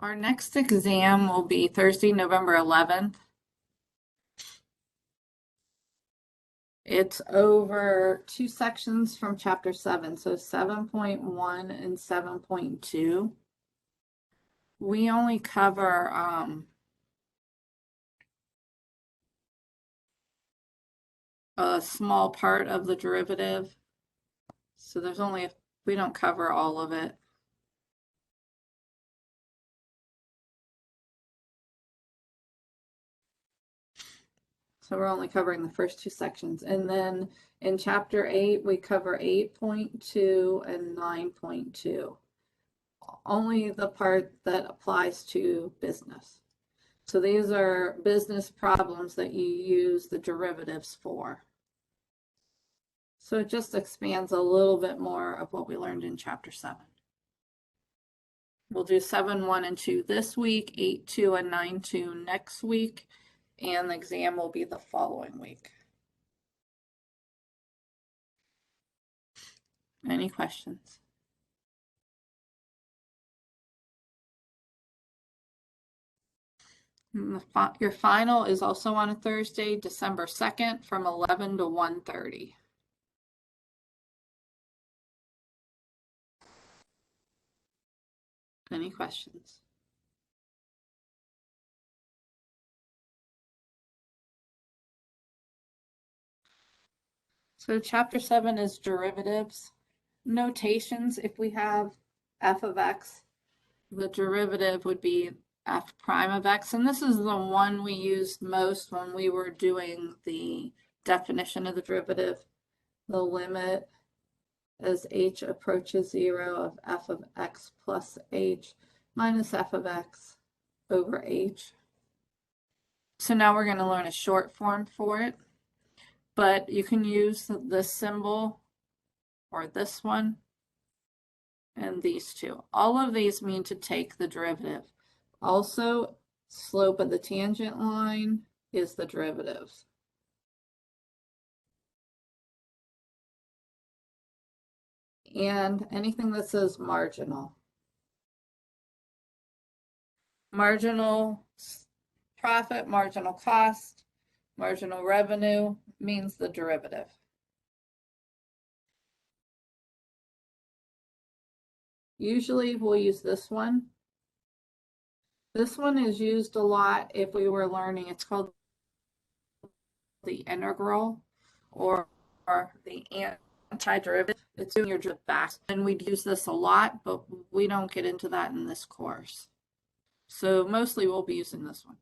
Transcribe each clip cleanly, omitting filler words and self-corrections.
Our next exam will be Thursday, November 11th. It's over two sections from Chapter 7, so 7.1 and 7.2. We only cover a small part of the derivative, so we don't cover all of it. So we're only covering the first two sections. And then in Chapter 8, we cover 8.2 and 9.2. Only the part that applies to business. So these are business problems that you use the derivatives for. So it just expands a little bit more of what we learned in Chapter 7. We'll do 7.1 and 2 this week, 8.2 and 9.2 next week, and the exam will be the following week. Any questions? Your final is also on a Thursday, December 2nd from 11 to 1:30. Any questions? So Chapter 7 is derivatives. Notations, if we have f of x, the derivative would be f prime of x, and this is the one we used most when we were doing the definition of the derivative. The limit as h approaches 0 of f of x plus h minus f of x over h. So now we're going to learn a short form for it, but you can use this symbol or this one and these two. All of these mean to take the derivative. Also, slope of the tangent line is the derivative. And anything that says marginal. Marginal profit, marginal cost, marginal revenue means the derivative. Usually we'll use this one. This one is used a lot if we were learning, it's called the integral or the antiderivative. It's doing your derivative back. And we'd use this a lot, but we don't get into that in this course. So mostly we'll be using this one.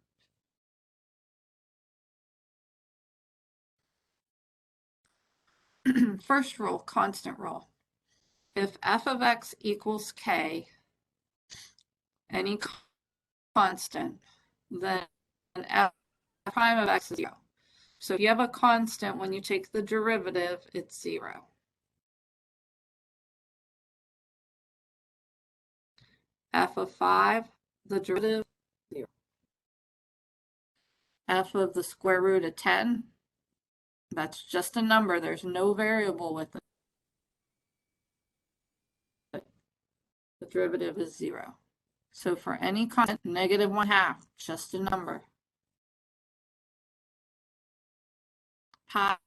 First rule, constant rule. If f of x equals k, any constant, then f prime of x is 0. So if you have a constant, when you take the derivative, it's 0. F of 5, the derivative, 0. F of the square root of 10, that's just a number. There's no variable with it. The derivative is 0. So for any constant, negative 1/2, just a number. Pi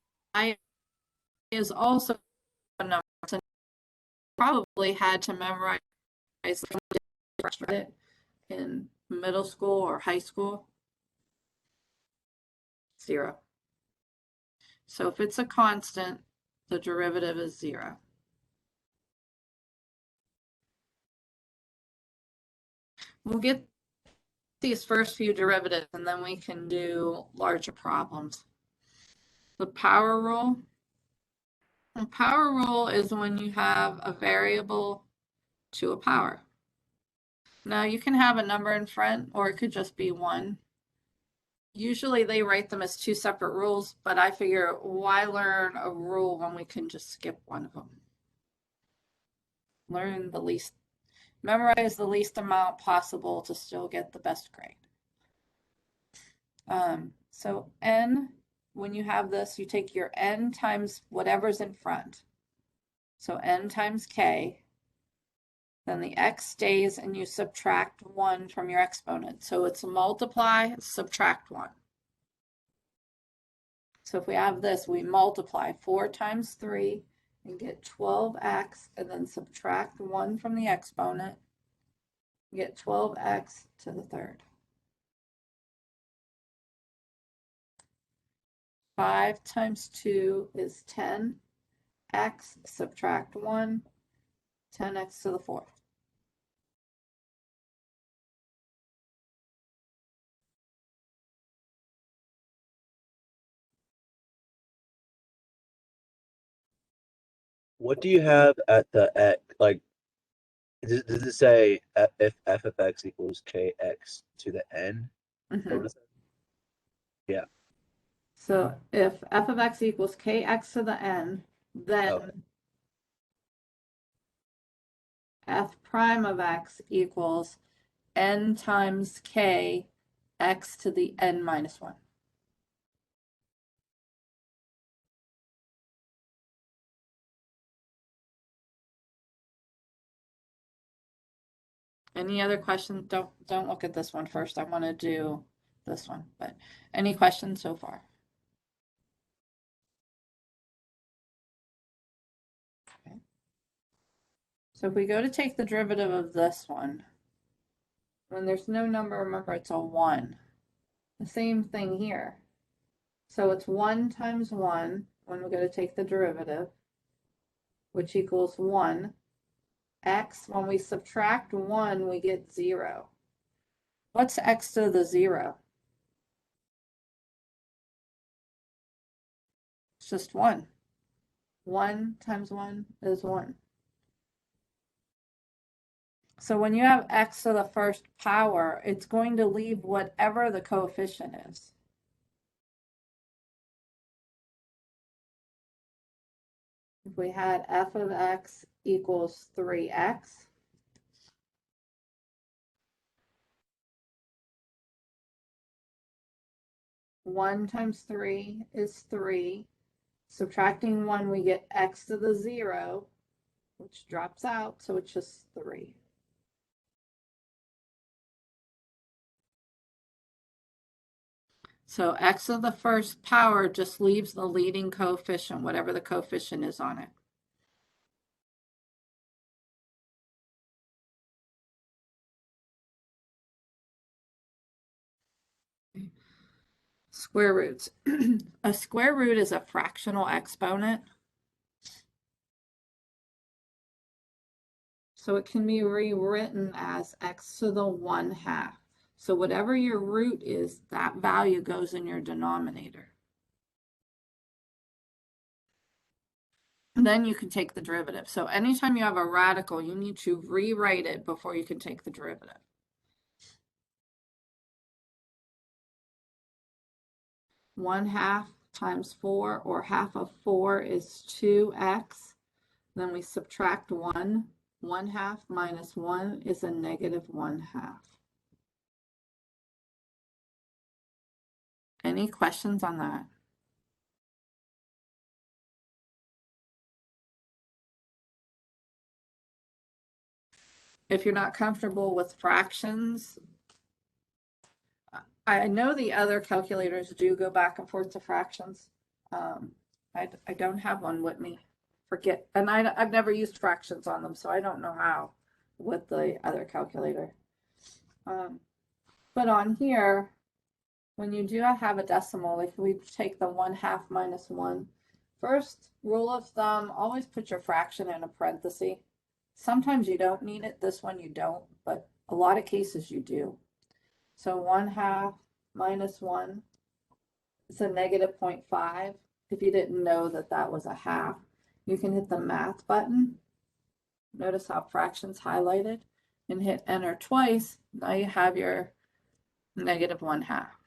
is also a number. So probably had to memorize it in middle school or high school. 0. So if it's a constant, the derivative is 0. We'll get these first few derivatives and then we can do larger problems. The power rule. The power rule is when you have a variable to a power. Now you can have a number in front or it could just be 1. Usually they write them as 2 separate rules, but I figure why learn a rule when we can just skip one of them? Learn the least, memorize the least amount possible to still get the best grade. So n, when you have this, you take your n times whatever's in front. So n times k, then the x stays, and you subtract 1 from your exponent. So it's multiply, subtract 1. So if we have this, we multiply 4 times 3 and get 12x, and then subtract 1 from the exponent, get 12x to the third. 5 times 2 is 10. X, subtract 1, 10x to the fourth. What do you have at the x? Like, does it say if f of x equals kx to the n? Mm-hmm. Yeah. So if f of x equals kx to the n, then f prime of x equals n times k x to the n minus 1. Any other questions? Don't look at this one first. I want to do this one. But any questions so far? Okay. So if we go to take the derivative of this one, when there's no number, remember it's a 1. The same thing here. So it's 1 times 1 when we go to take the derivative, which equals 1. X, when we subtract 1, we get 0. What's x to the 0? It's just 1. 1 times 1 is 1. So when you have x to the first power, it's going to leave whatever the coefficient is. If we had f of x equals 3x, one times 3 is 3. Subtracting 1, we get x to the 0, which drops out, so it's just 3. So x to the first power just leaves the leading coefficient, whatever the coefficient is on it. Square roots. A square root is a fractional exponent. So it can be rewritten as x to the 1/2. So whatever your root is, that value goes in your denominator. And then you can take the derivative. So anytime you have a radical, you need to rewrite it before you can take the derivative. One half times 4, or half of 4, is 2x. Then we subtract 1. 1/2 minus 1 is a negative 1/2. Any questions on that? If you're not comfortable with fractions, I know the other calculators do go back and forth to fractions. I don't have one with me. Forget, and I've never used fractions on them, so I don't know how with the other calculator. But on here, when you do have a decimal, if we take the 1/2 minus 1, first rule of thumb, always put your fraction in a parenthesis. Sometimes you don't need it. This one you don't, but a lot of cases you do. So 1/2 minus 1 is a negative 0.5. If you didn't know that that was a half, you can hit the math button. Notice how fractions highlighted, and hit enter twice. Now you have your negative 1/2.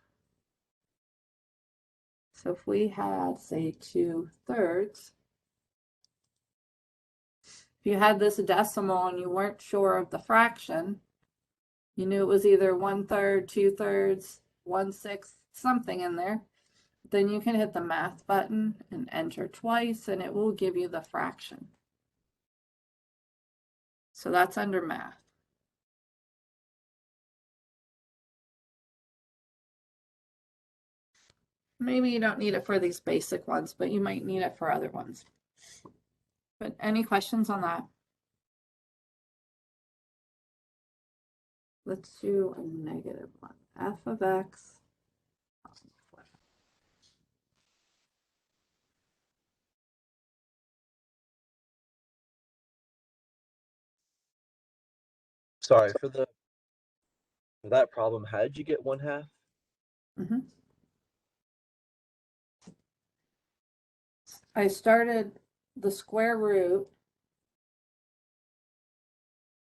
So if we had, say, 2/3, if you had this decimal and you weren't sure of the fraction, you knew it was either 1/3, 2/3, 1/6, something in there, then you can hit the math button and enter twice, and it will give you the fraction. So that's under math. Maybe you don't need it for these basic ones, but you might need it for other ones. But any questions on that? Let's do a negative one. F of x. Sorry for that problem. How did you get 1/2? I started the square root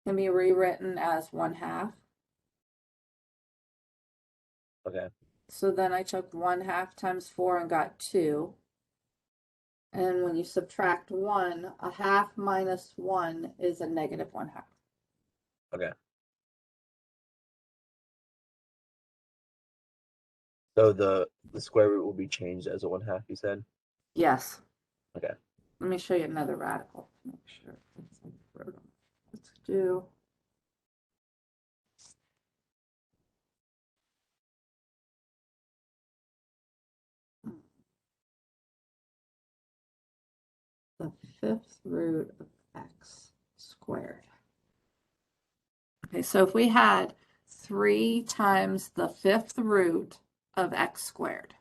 can be rewritten as 1/2. Okay. So then I took 1/2 times 4 and got 2. And when you subtract 1, a half minus 1 is a negative 1/2. Okay. So the square root will be changed as a 1/2, you said? Yes. Okay. Let me show you another radical to make sure. Let's do the 5th root of x squared. Okay, so if we had 3 times the 5th root of x squared,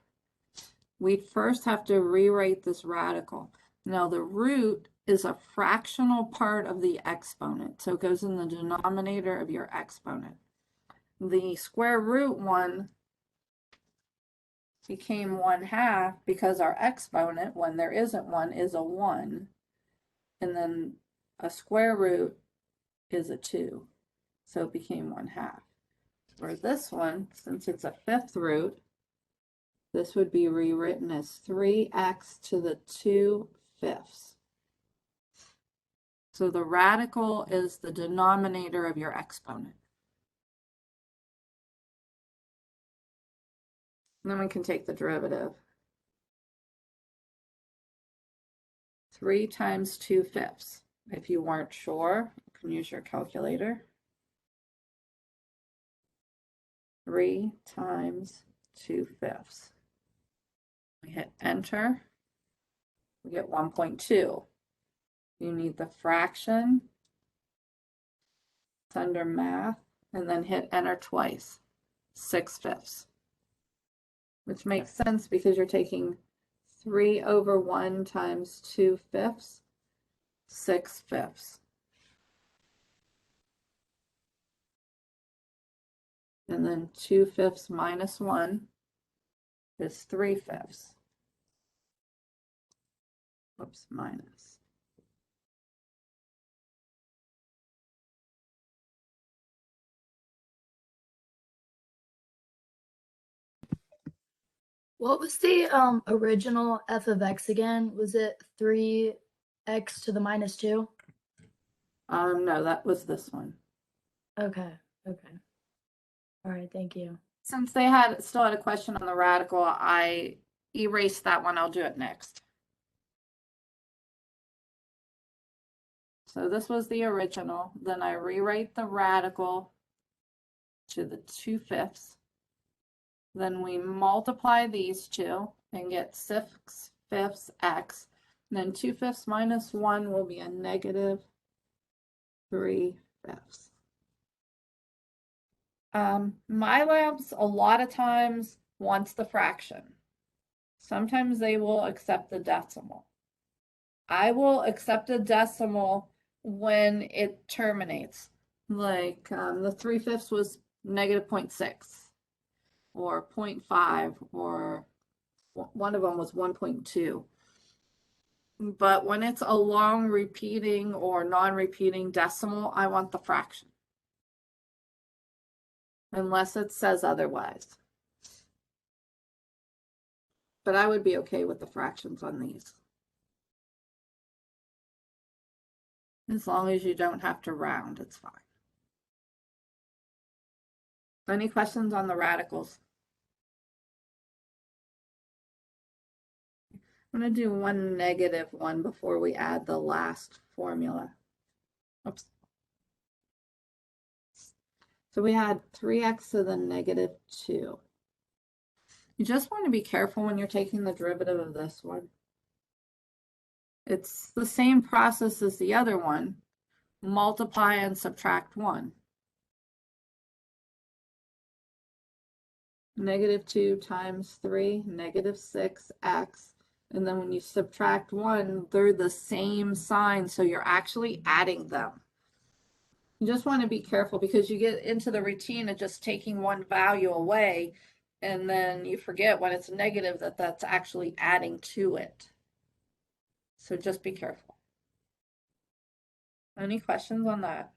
we'd first have to rewrite this radical. Now the root is a fractional part of the exponent, so it goes in the denominator of your exponent. The square root one became 1/2 because our exponent, when there isn't one, is a 1. And then a square root is a 2. So it became 1/2. For this one, since it's a 5th root, this would be rewritten as 3x to the 2/5. So the radical is the denominator of your exponent. And then we can take the derivative. 3 times 2/5. If you weren't sure, you can use your calculator. 3 times 2/5. We hit enter. We get 1.2. You need the fraction. It's under math. And then hit enter twice. 6/5. Which makes sense because you're taking 3 over 1 times 2/5. 6/5. And then 2/5 minus 1 is 3/5. Oops, minus. What was the original f of x again? Was it 3x to the minus 2? No, that was this one. Okay. All right, thank you. Since they still had a question on the radical, I erased that one. I'll do it next. So this was the original. Then I rewrite the radical to the 2/5. Then we multiply these two and get 6/5 x. And then 2/5 minus 1 will be a negative 3/5. MyLabs a lot of times wants the fraction. Sometimes they will accept the decimal. I will accept a decimal when it terminates. Like the 3/5 was negative 0.6 or 0.5, or one of them was 1.2. But when it's a long repeating or non-repeating decimal, I want the fraction. Unless it says otherwise. But I would be okay with the fractions on these. As long as you don't have to round, it's fine. Any questions on the radicals? I'm going to do one negative one before we add the last formula. Oops. So we had 3x to the negative 2. You just want to be careful when you're taking the derivative of this one. It's the same process as the other one. Multiply and subtract 1. Negative 2 times 3, negative 6x. And then when you subtract 1, they're the same sign, so you're actually adding them. You just want to be careful because you get into the routine of just taking one value away, and then you forget when it's negative that that's actually adding to it. So just be careful. Any questions on that?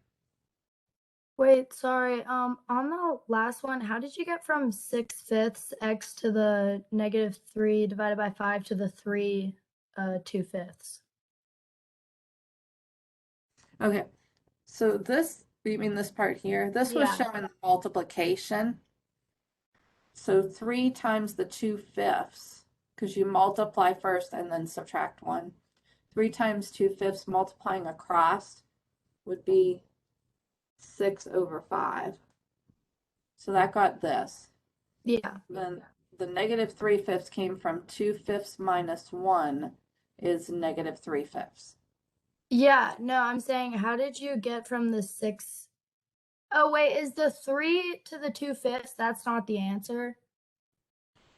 Wait, sorry. On the last one, how did you get from 6/5 x to the negative 3 divided by 5 to the 3 2/5? Okay, so this, you mean this part here? This was Yeah. showing the multiplication. So 3 times the 2/5, because you multiply first and then subtract 1. 3 times 2/5 multiplying across would be 6/5. So that got this. Yeah. Then the negative 3/5 came from 2/5 minus 1 is negative 3/5. Yeah, no, I'm saying how did you get from the 6? Oh, wait, is the 3 to the 2/5? That's not the answer.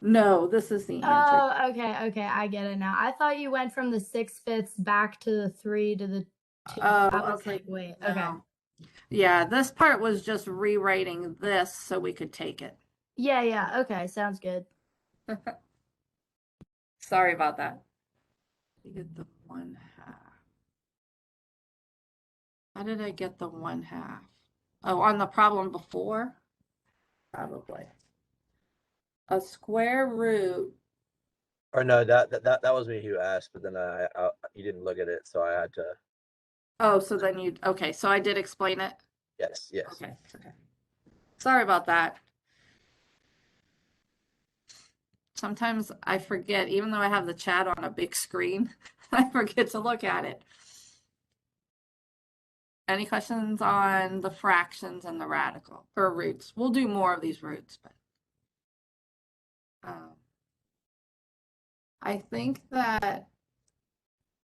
No, this is the answer. Oh, okay, I get it now. I thought you went from the 6/5 back to the 3 to the 2. Oh, I was okay. like, wait, No. okay. Yeah, this part was just rewriting this so we could take it. Yeah, okay, sounds good. Sorry about that. You get the 1/2. How did I get the 1/2? Oh, on the problem before? Probably. A square root. Or no, that was me who asked, but then you didn't look at it, so I had to. Oh, so then you, okay, so I did explain it? Yes. Okay. Sorry about that. Sometimes I forget, even though I have the chat on a big screen, I forget to look at it. Any questions on the fractions and the radical or roots? We'll do more of these roots, but I think that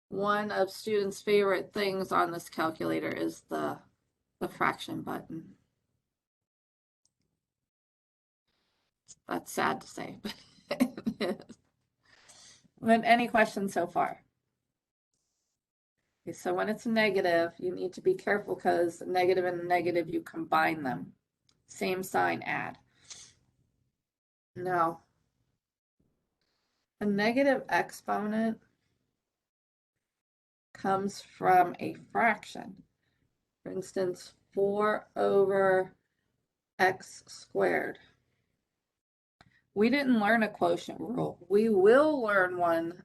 one of students' favorite things on this calculator is the fraction button. That's sad to say, but it is. But any questions so far? Okay, so when it's negative, you need to be careful because negative and negative, you combine them. Same sign, add. Now, a negative exponent comes from a fraction. For instance, 4 over x squared. We didn't learn a quotient rule. We will learn one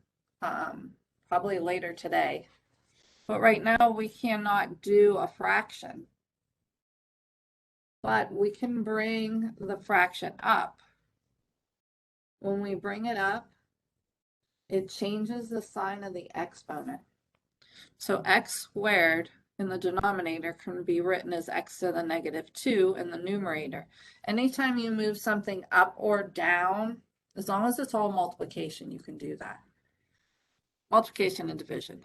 probably later today. But right now we cannot do a fraction. But we can bring the fraction up. When we bring it up, it changes the sign of the exponent. So x squared in the denominator can be written as x to the negative 2 in the numerator. Anytime you move something up or down, as long as it's all multiplication, you can do that. Multiplication and division.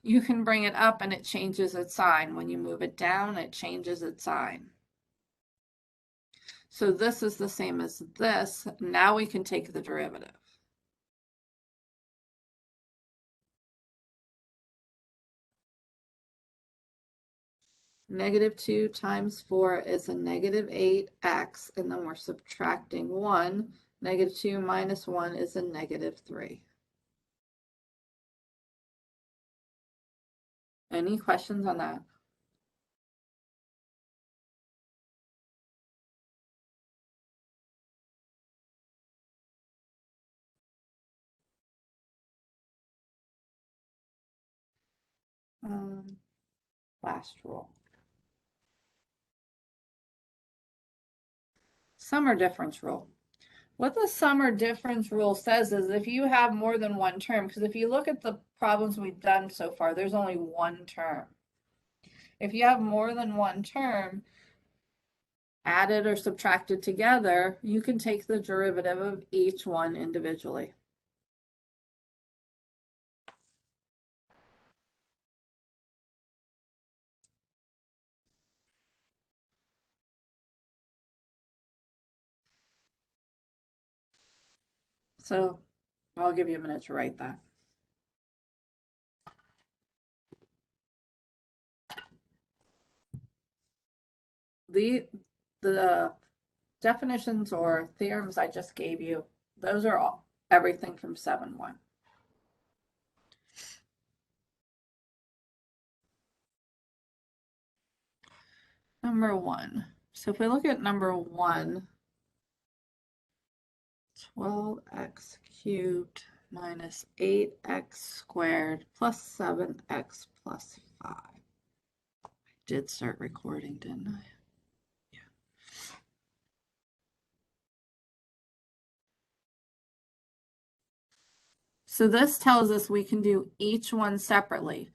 You can bring it up and it changes its sign. When you move it down, it changes its sign. So this is the same as this. Now we can take the derivative. Negative 2 times 4 is a negative 8x, and then we're subtracting 1. Negative 2 minus 1 is a negative 3. Any questions on that? Last rule. Sum or difference rule. What the sum or difference rule says is if you have more than one term, because if you look at the problems we've done so far, there's only one term. If you have more than one term, added or subtracted together, you can take the derivative of each one individually. So I'll give you a minute to write that. The definitions or theorems I just gave you, those are all everything from 7.1. Number 1. So if we look at number 1, 12x cubed minus 8x squared plus 7x plus 5. I did start recording, didn't I? Yeah. So this tells us we can do each one separately.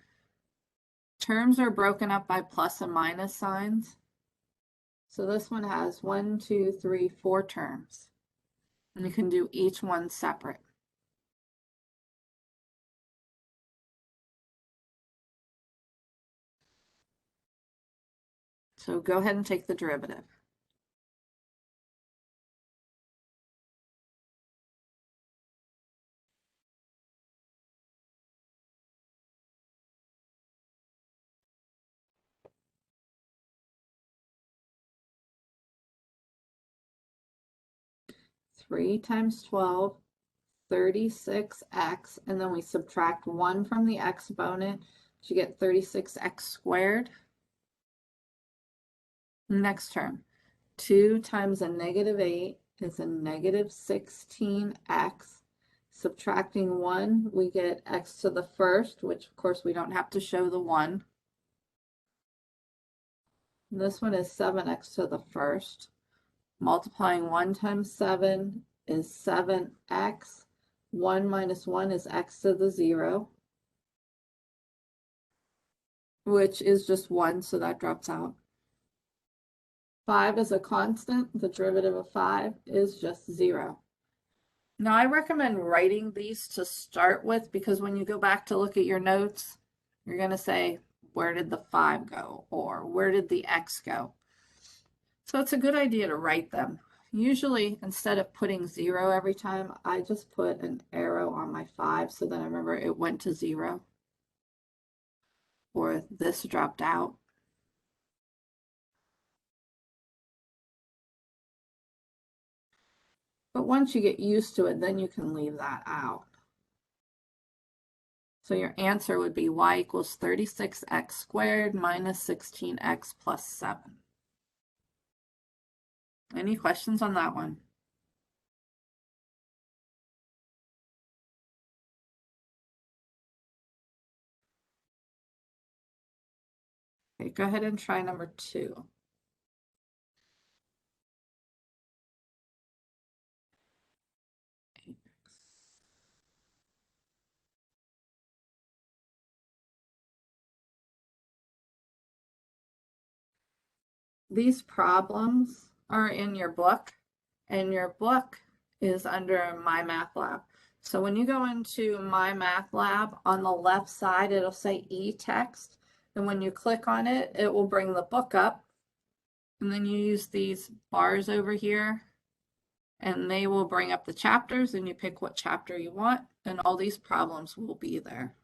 Terms are broken up by plus and minus signs. So this one has 1, 2, 3, 4 terms. And you can do each one separate. So go ahead and take the derivative. Three times 12, 36x, and then we subtract 1 from the exponent to get 36x squared. Next term, 2 times a negative 8 is a negative 16x. Subtracting 1, we get x to the first, which of course we don't have to show the 1. And this one is 7x to the first. Multiplying 1 times 7 is 7x. 1 minus 1 is x to the 0, which is just 1, so that drops out. 5 is a constant. The derivative of 5 is just 0. Now, I recommend writing these to start with because when you go back to look at your notes, you're going to say, where did the 5 go? Or where did the x go? So it's a good idea to write them. Usually, instead of putting 0 every time, I just put an arrow on my 5 so that I remember it went to 0. Or this dropped out. But once you get used to it, then you can leave that out. So your answer would be y equals 36x squared minus 16x plus 7. Any questions on that one? Okay, go ahead and try number 2. These problems are in your book, and your book is under My Math Lab. So when you go into My Math Lab, on the left side, it'll say e-text. And when you click on it, it will bring the book up. And then you use these bars over here, and they will bring up the chapters, and you pick what chapter you want, and all these problems will be there.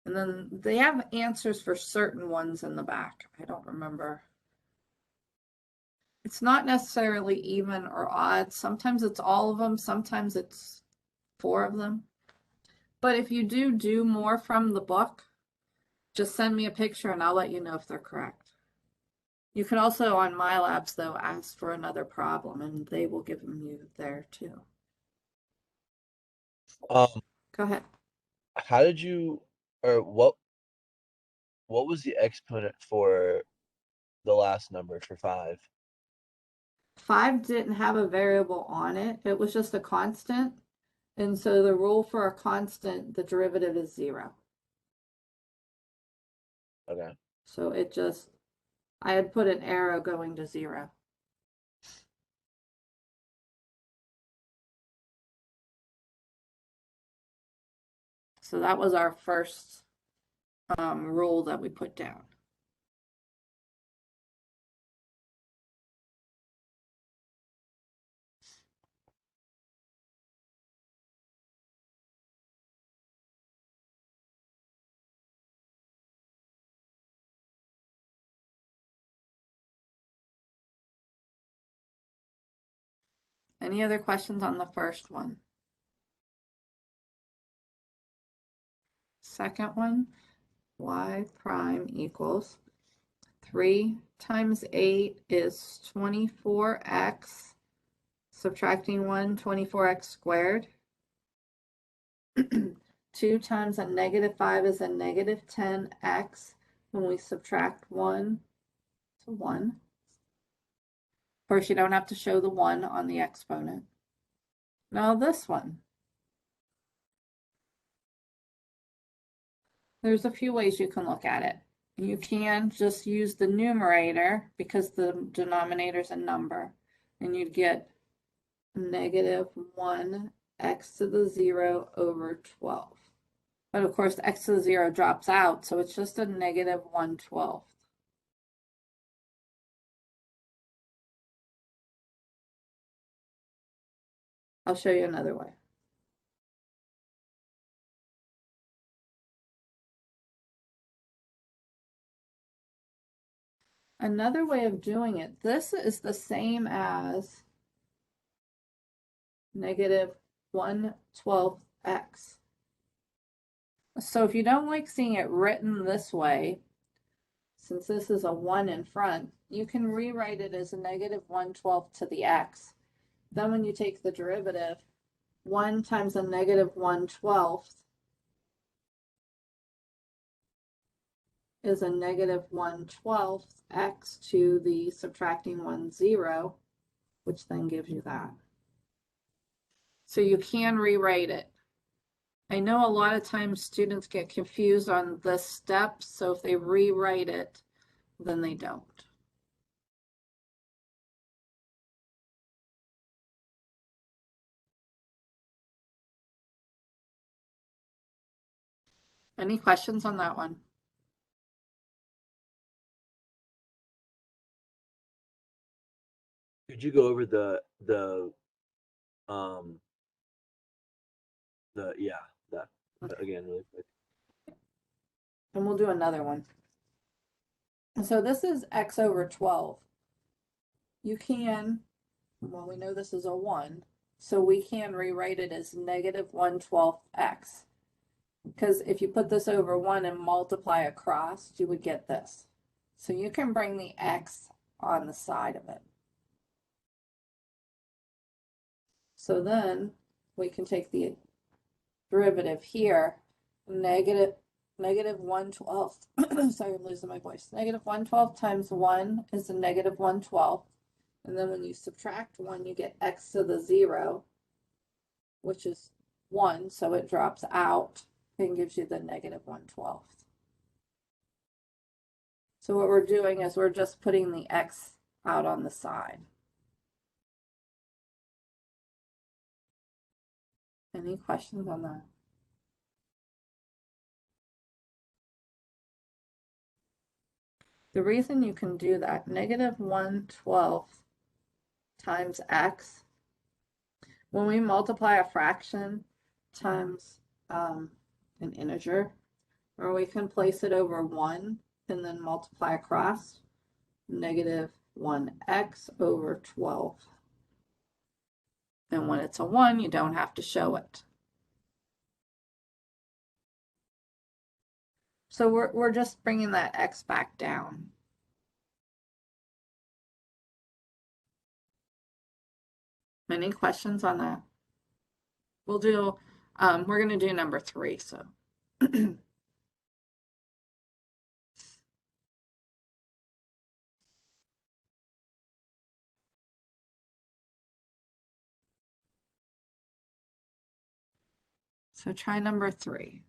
And then they have answers for certain ones in the back. I don't remember. It's not necessarily even or odd. Sometimes it's all of them. Sometimes it's 4 of them. But if you do more from the book, just send me a picture and I'll let you know if they're correct. You can also, on My Labs, though, ask for another problem and they will give them you there too. Go ahead. How did you, or what was the exponent for the last number for 5? 5 didn't have a variable on it. It was just a constant. And so the rule for a constant, the derivative is 0. Okay. So it just I had put an arrow going to 0. So that was our first rule that we put down. Any other questions on the first one? Second one, y prime equals 3 times 8 is 24x, subtracting 1, 24x squared. 2 times a negative 5 is a negative 10x. When we subtract 1 to 1. Of course, you don't have to show the 1 on the exponent. Now this one. There's a few ways you can look at it. You can just use the numerator because the denominator is a number, and you'd get negative 1x to the 0 over 12. But of course, x to the 0 drops out, so it's just a negative 1/12. I'll show you another way. Another way of doing it, this is the same as negative 1/12x. So if you don't like seeing it written this way, since this is a 1 in front, you can rewrite it as a negative 1/12 to the x. Then when you take the derivative, 1 times a negative 1/12 is a negative 1/12 x to the subtracting 1, 0, which then gives you that. So you can rewrite it. I know a lot of times students get confused on this step, so if they rewrite it, then they don't. Any questions on that one? Could you go over that again really quick? And we'll do another one. So this is x over 12. You can, well, we know this is a 1, so we can rewrite it as negative 1/12 x. Because if you put this over 1 and multiply across, you would get this. So you can bring the x on the side of it. So then we can take the derivative here, negative 1/12. Sorry, I'm losing my voice. Negative 1/12 times 1 is a negative 1/12. And then when you subtract 1, you get x to the 0, which is 1, so it drops out and gives you the negative 1/12. So what we're doing is we're just putting the x out on the side. Any questions on that? The reason you can do that, negative 1/12 times x, when we multiply a fraction times an integer, or we can place it over 1 and then multiply across, negative 1x over 12. And when it's a 1, you don't have to show it. So we're just bringing that x back down. Any questions on that? We'll do, we're going to do number 3, so. So try number 3.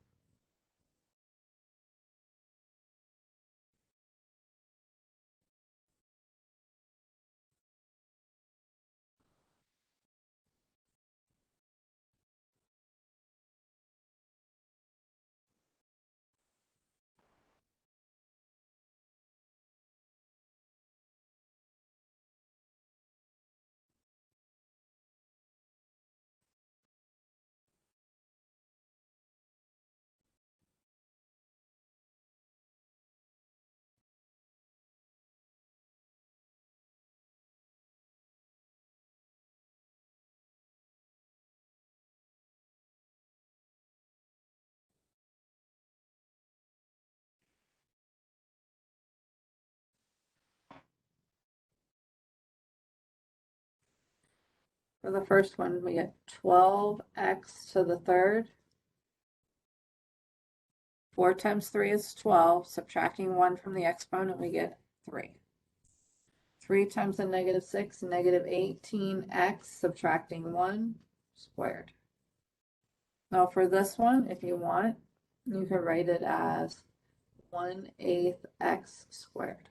For the first one, we get 12x to the third. 4 times 3 is 12. Subtracting 1 from the exponent, we get 3. 3 times the negative 6, negative 18x, subtracting 1 squared. Now for this one, if you want, you can write it as 1/8 x squared.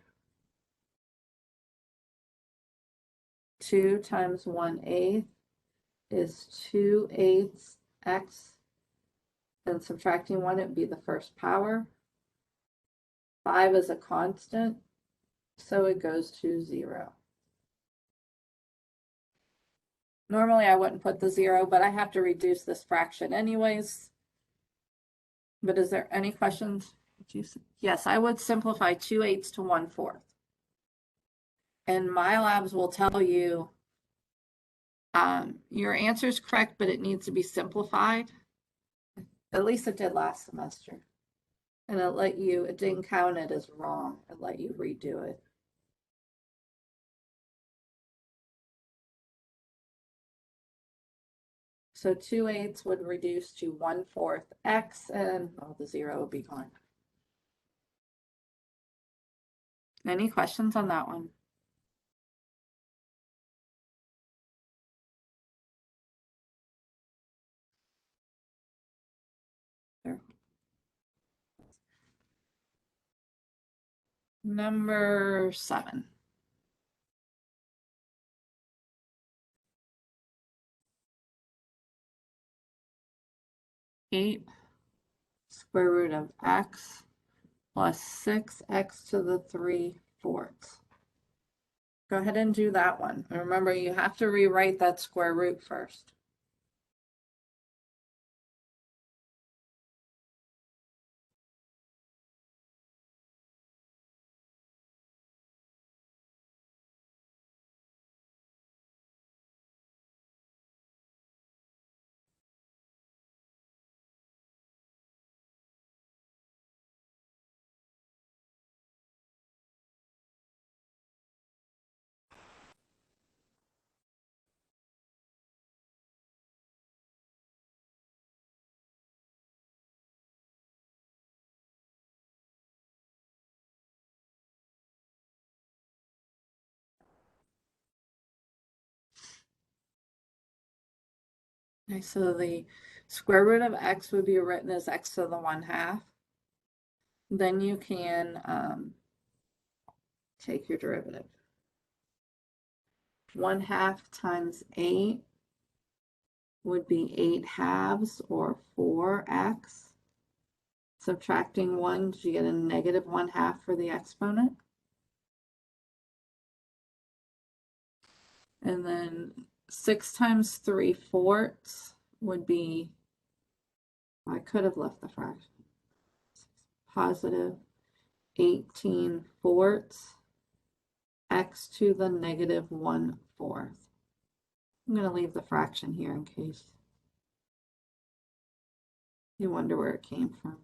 2 times 1/8 is 2/8 x. Then subtracting 1, it would be the first power. 5 is a constant, so it goes to 0. Normally I wouldn't put the 0, but I have to reduce this fraction anyways. But is there any questions? Yes, I would simplify 2/8 to 1/4. And my labs will tell you your answer is correct, but it needs to be simplified. At least it did last semester. And it didn't count it as wrong. It let you redo it. So 2/8 would reduce to 1/4 x, and the 0 would be gone. Any questions on that one? There. Number 7. Eight square root of x plus 6x to the 3/4. Go ahead and do that one. And remember, you have to rewrite that square root first. Okay, so the square root of x would be written as x to the 1/2. Then you can take your derivative. 1/2 times 8 would be 8/2 or 4x. Subtracting 1, you get a negative 1/2 for the exponent. And then 6 times 3/4 would be, I could have left the fraction, positive 18/4 x to the negative 1/4. I'm going to leave the fraction here in case you wonder where it came from.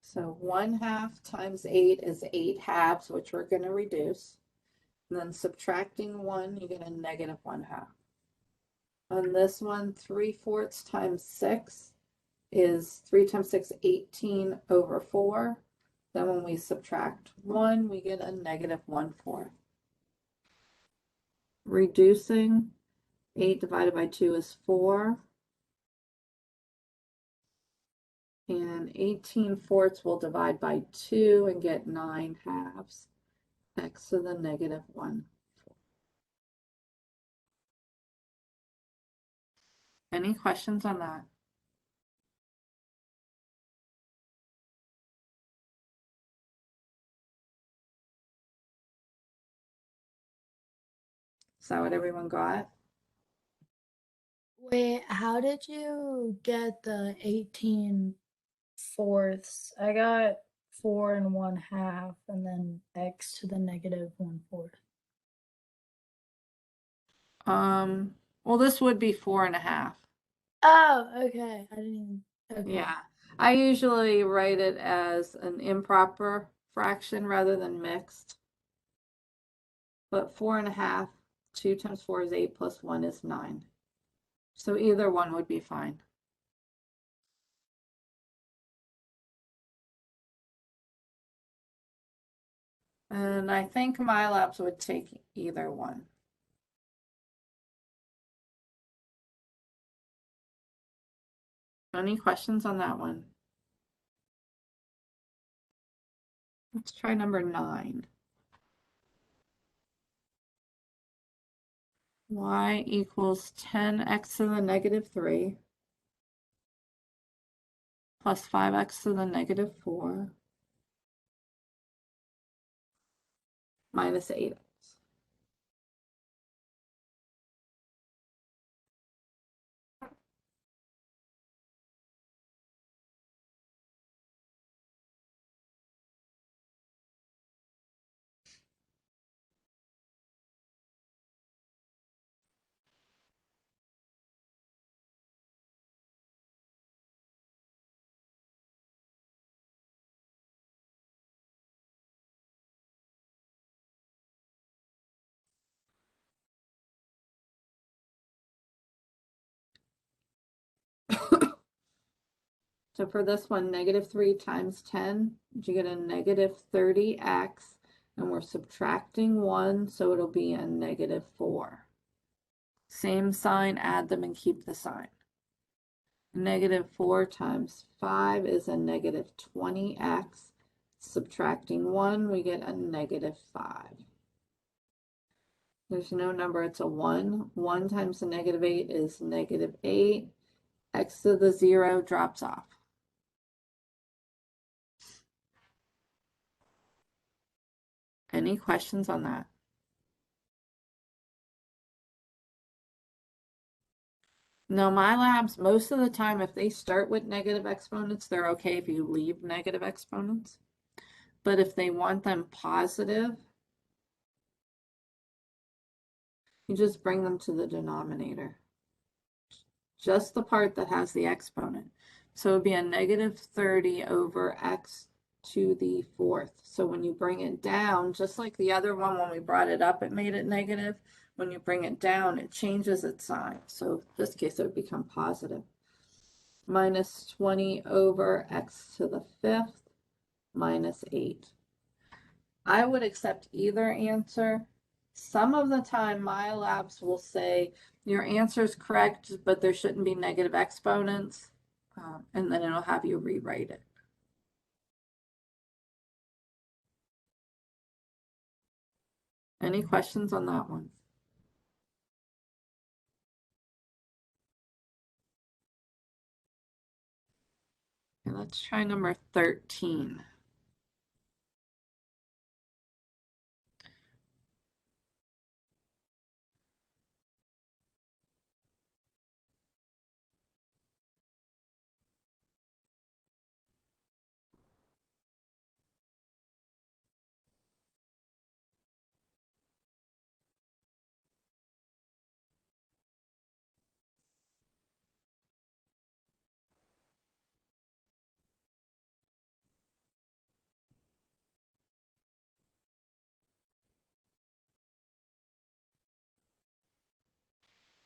So 1/2 times 8 is 8/2, which we're going to reduce. And then subtracting 1, you get a negative 1/2. On this one, 3/4 times 6 is 3 times 6, 18 over 4. Then when we subtract 1, we get a negative 1/4. Reducing, 8 divided by 2 is 4. And 18/4 will divide by 2 and get 9/2. X to the negative 1/4. Any questions on that? Is that what everyone got? Wait, how did you get the 18/4? I got 4 1/2 and then x to the negative 1/4. Well, this would be 4.5. Oh, okay. I didn't even. Okay. Yeah, I usually write it as an improper fraction rather than mixed. But 4.5 2 times 4 is 8 plus 1 is 9. So either one would be fine. And I think MyLabs would take either one. Any questions on that one? Let's try number 9. Y equals 10x to the negative 3 plus 5x to the negative 4 minus 8x. So for this one, negative 3 times 10, you get a negative 30x, and we're subtracting 1, so it'll be a negative 4. Same sign, add them and keep the sign. Negative 4 times 5 is a negative 20x. Subtracting 1, we get a negative 5. There's no number, it's a 1. 1 times a negative 8 is negative 8. X to the 0 drops off. Any questions on that? No, MyLabs, most of the time, if they start with negative exponents, they're okay if you leave negative exponents. But if they want them positive, you just bring them to the denominator. Just the part that has the exponent. So it would be a negative 30 over x to the 4th. So when you bring it down, just like the other one, when we brought it up, it made it negative. When you bring it down, it changes its sign. So in this case, it would become positive. Minus 20 over x to the 5th minus 8. I would accept either answer. Some of the time, MyLabs will say your answer is correct, but there shouldn't be negative exponents, and then it'll have you rewrite it. Any questions on that one? Okay, let's try number 13.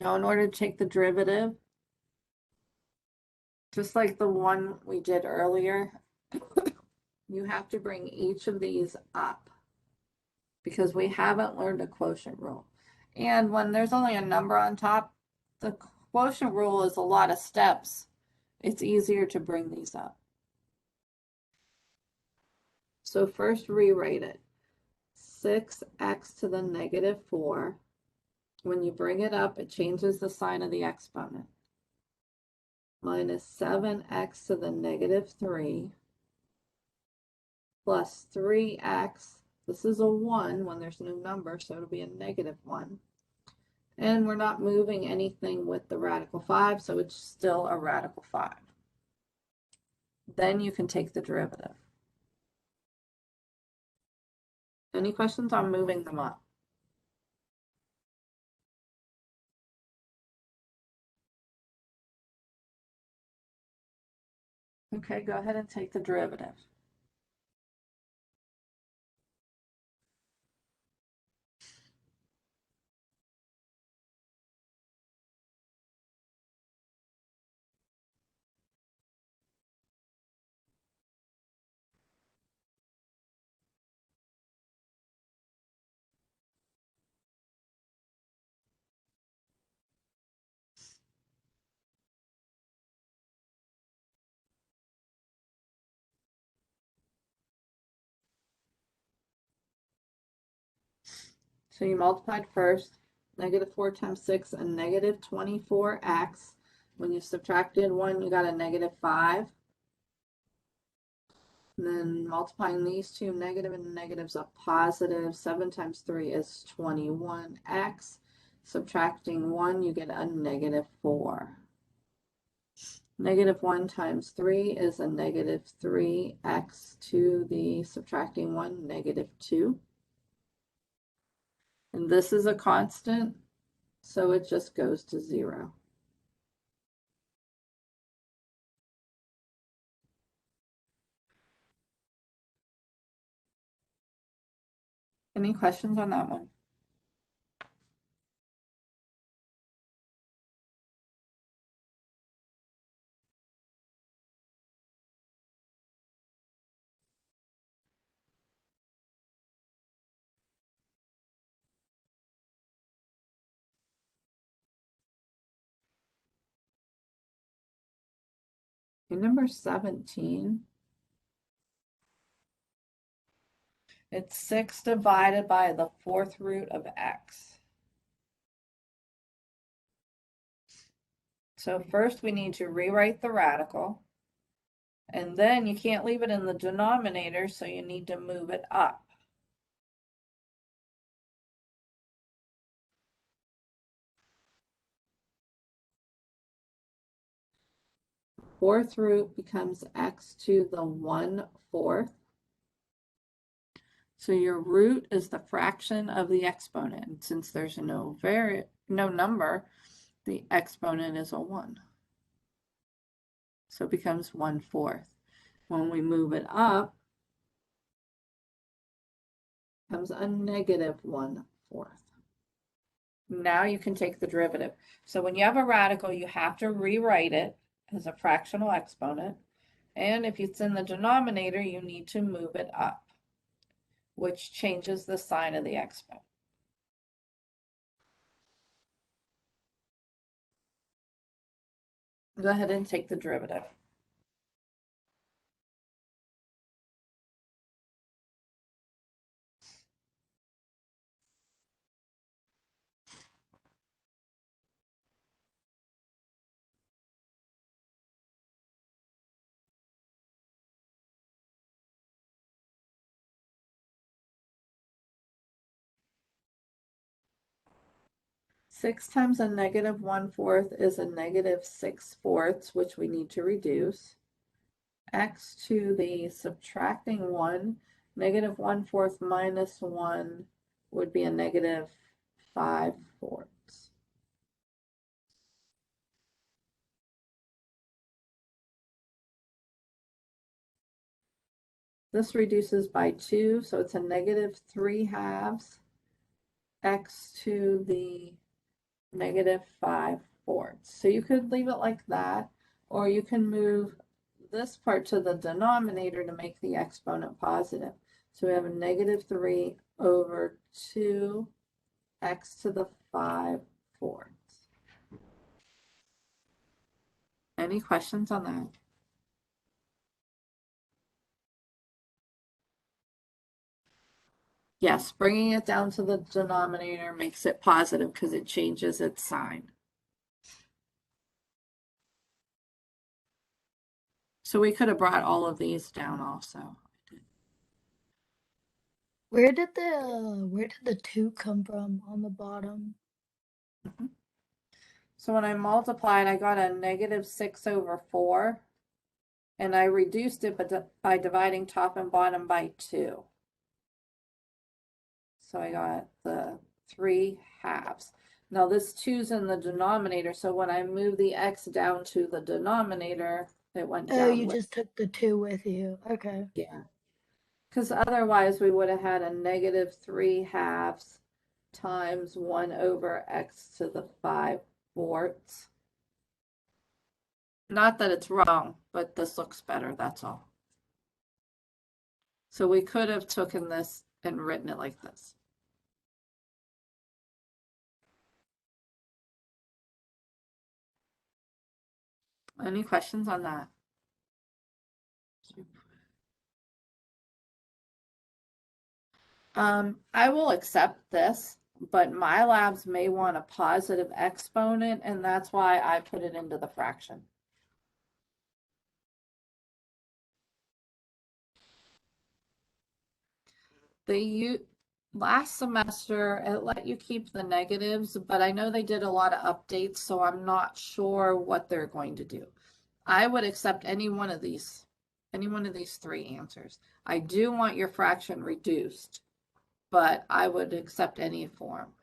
Now, in order to take the derivative, just like the one we did earlier, you have to bring each of these up because we haven't learned a quotient rule. And when there's only a number on top, the quotient rule is a lot of steps. It's easier to bring these up. So first rewrite it. 6x to the negative 4. When you bring it up, it changes the sign of the exponent. Minus 7x to the negative 3 plus 3x. This is a 1 when there's no number, so it'll be a negative 1. And we're not moving anything with the radical 5, so it's still a radical 5. Then you can take the derivative. Any questions on moving them up? Okay, go ahead and take the derivative. So you multiplied first, -4 times 6, a -24x. When you subtracted 1, you got a -5. And then multiplying these two, negative and negatives, a positive. 7 times 3 is 21x. Subtracting 1, you get a -4. -1 times 3 is a -3x to the subtracting 1, -2. And this is a constant, so it just goes to 0. Any questions on that one? Okay, number 17. It's 6 divided by the 4th root of x. So first we need to rewrite the radical. And then you can't leave it in the denominator, so you need to move it up. Fourth root becomes x to the 1/4. So your root is the fraction of the exponent. Since there's no number, the exponent is a 1. So it becomes 1/4. When we move it up, it becomes a -1/4. Now you can take the derivative. So when you have a radical, you have to rewrite it as a fractional exponent. And if it's in the denominator, you need to move it up, which changes the sign of the exponent. Go ahead and take the derivative. Six times a -1/4 is a -6/4, which we need to reduce. X to the subtracting 1, -1/4 minus 1 would be a -5/4. This reduces by 2, so it's a -3/2 x to the -5/4. So you could leave it like that, or you can move this part to the denominator to make the exponent positive. So we have a -3 over 2 x to the 5/4. Any questions on that? Yes, bringing it down to the denominator makes it positive because it changes its sign. So we could have brought all of these down also. Where did the 2 come from on the bottom? So when I multiplied, I got a -6/4, and I reduced it by dividing top and bottom by 2. So I got the 3/2. Now this 2's in the denominator, so when I move the x down to the denominator, it went Oh, down you with, just took the 2 with you. Okay. yeah. Because otherwise we would have had a -3/2 times 1 over x to the 5/4. Not that it's wrong, but this looks better, that's all. So we could have taken this and written it like this. Any questions on that? I will accept this. but my labs may want a positive exponent, and that's why I put it into the fraction. Last semester, it let you keep the negatives, but I know they did a lot of updates, so I'm not sure what they're going to do. I would accept any one of these three answers. I do want your fraction reduced, but I would accept any form.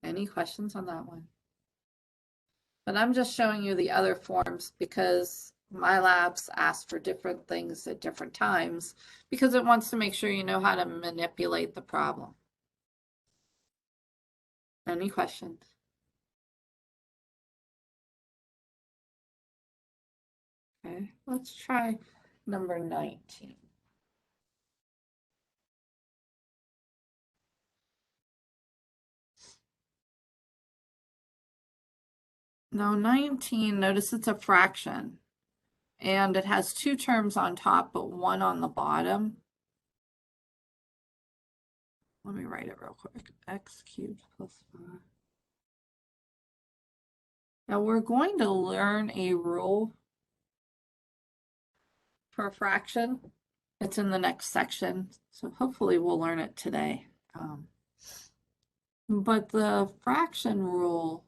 Any questions on that one? But I'm just showing you the other forms because my labs ask for different things at different times because it wants to make sure you know how to manipulate the problem. Any questions? Okay, let's try number 19. Now 19, notice it's a fraction. And it has two terms on top, but one on the bottom. Let me write it real quick. X cubed plus 5. Now we're going to learn a rule for a fraction. It's in the next section, so hopefully we'll learn it today. But the fraction rule,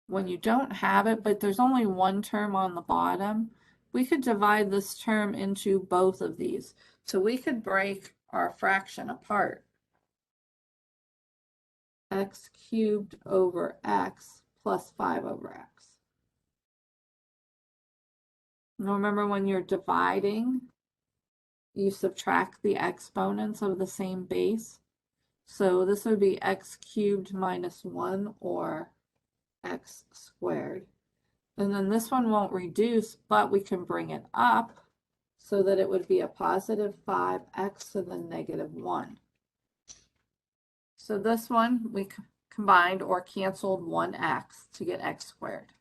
when you don't have it, but there's only one term on the bottom, we could divide this term into both of these. So we could break our fraction apart. X cubed over x plus 5 over x. Now remember, when you're dividing, you subtract the exponents of the same base. So this would be x cubed minus 1 or x squared. And then this one won't reduce, but we can bring it up so that it would be a positive 5x and then negative 1. So this one we combined or canceled 1x to get x squared.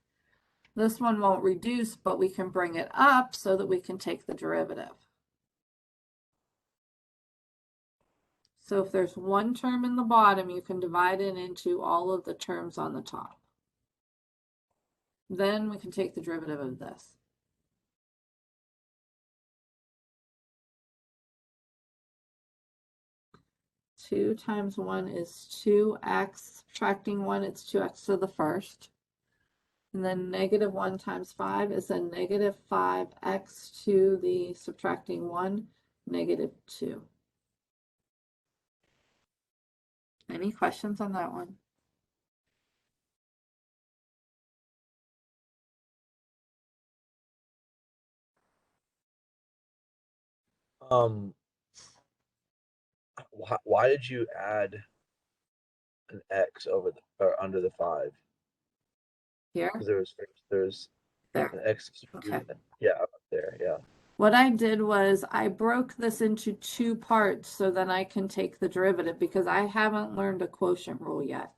This one won't reduce, but we can bring it up so that we can take the derivative. So if there's one term in the bottom, you can divide it into all of the terms on the top. Then we can take the derivative of this. Two times 1 is 2x, subtracting 1, it's 2x to the first. And then negative 1 times 5 is a negative 5x to the subtracting 1, negative 2. Any questions on that one? Why did you add an X over the or under the 5? Here? Because there's There. an X. Okay. Yeah, up there. Yeah. What I did was I broke this into two parts so then I can take the derivative because I haven't learned a quotient rule yet.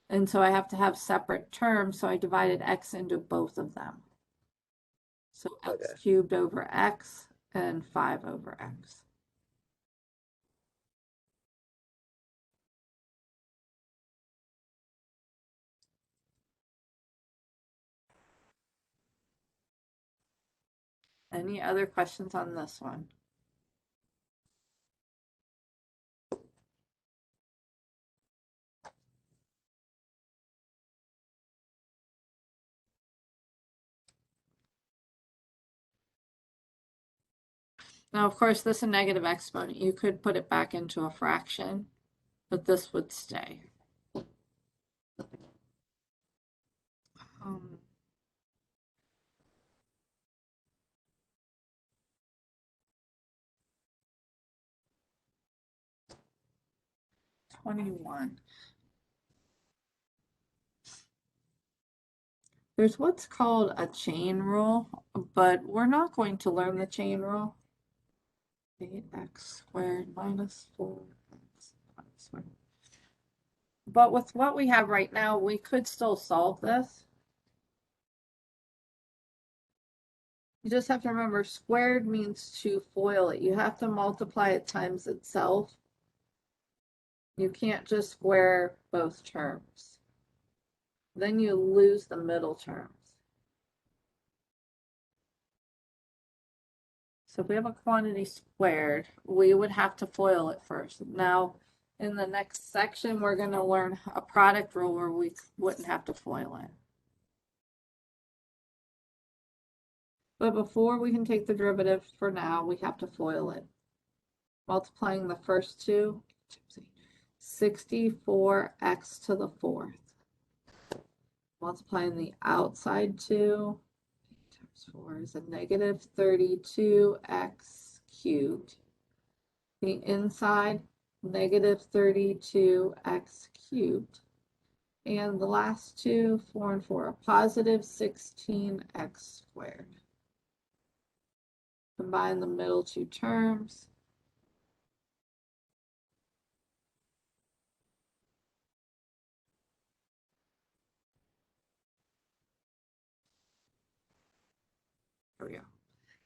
And so I have to have separate terms, so I divided x into both of them. So x cubed over x and 5 over x. Any other questions on this one? Now, of course, this is a negative exponent. You could put it back into a fraction, but this would stay. 21. There's what's called a chain rule, but we're not going to learn the chain rule. 8x squared minus 4x squared. But with what we have right now, we could still solve this. You just have to remember squared means to FOIL it. You have to multiply it times itself. You can't just square both terms. Then you lose the middle terms. So if we have a quantity squared, we would have to FOIL it first. Now, in the next section, we're going to learn a product rule where we wouldn't have to FOIL it. But before we can take the derivative for now, we have to FOIL it. Multiplying the first two, 64x to the fourth. Multiplying the outside two, 8 times 4 is a negative 32x cubed. The inside, negative 32x cubed. And the last two, 4 and 4, a positive 16x squared. Combine the middle two terms. There we go.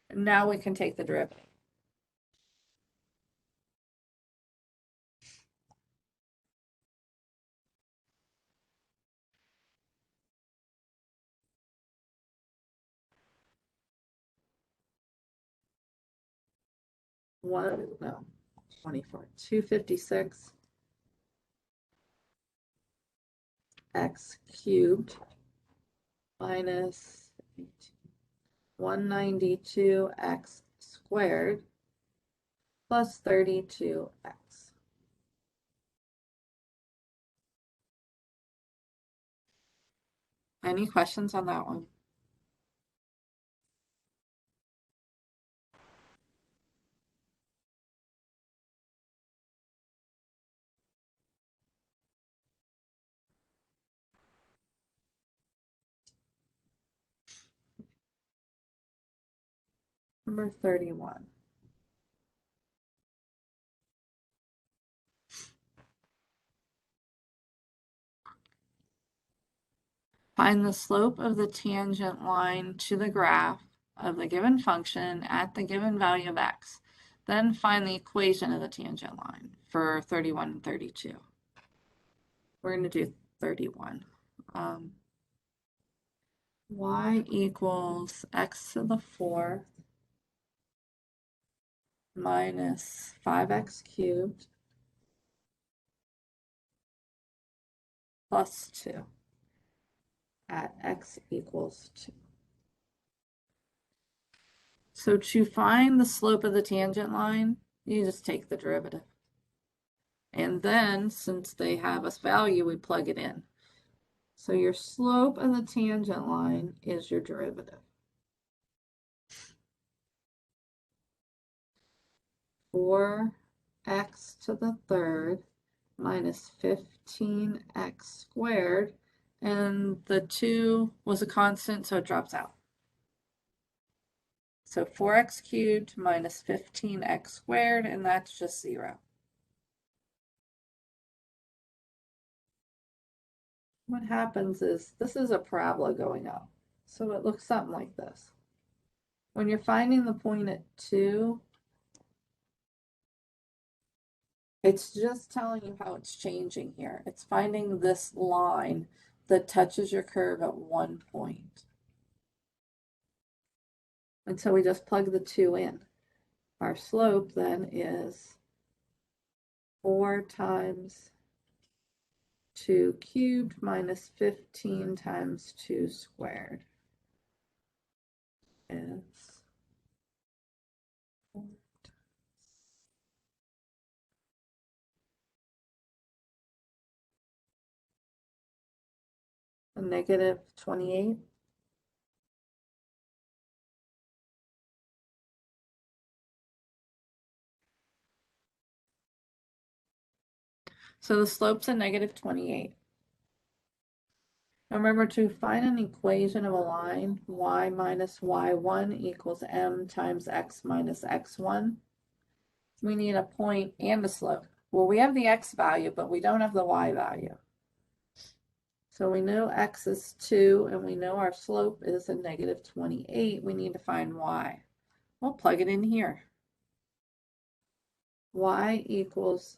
And now we can take the derivative. One, no, 24, 256 x cubed minus 192x squared plus 32x. Any questions on that one? Number 31. Find the slope of the tangent line to the graph of the given function at the given value of x. Then find the equation of the tangent line for 31 and 32. We're going to do 31. Y equals x to the fourth minus 5x cubed plus 2 at x equals 2. So to find the slope of the tangent line, you just take the derivative. And then, since they have a value, we plug it in. So your slope of the tangent line is your derivative. 4x to the third minus 15x squared, and the 2 was a constant, so it drops out. So 4x cubed minus 15x squared, and that's just 0. What happens is, this is a parabola going up, so it looks something like this. When you're finding the point at 2, it's just telling you how it's changing here. It's finding this line that touches your curve at one point. And so we just plug the 2 in. Our slope then is 4 times 2 cubed minus 15 times 2 squared. Is a negative 28. So the slope's a negative 28. Now remember, to find an equation of a line, y minus y1 equals m times x minus x1, we need a point and a slope. Well, we have the x value, but we don't have the y value. So we know x is 2, and we know our slope is a negative 28. We need to find y. We'll plug it in here. Y equals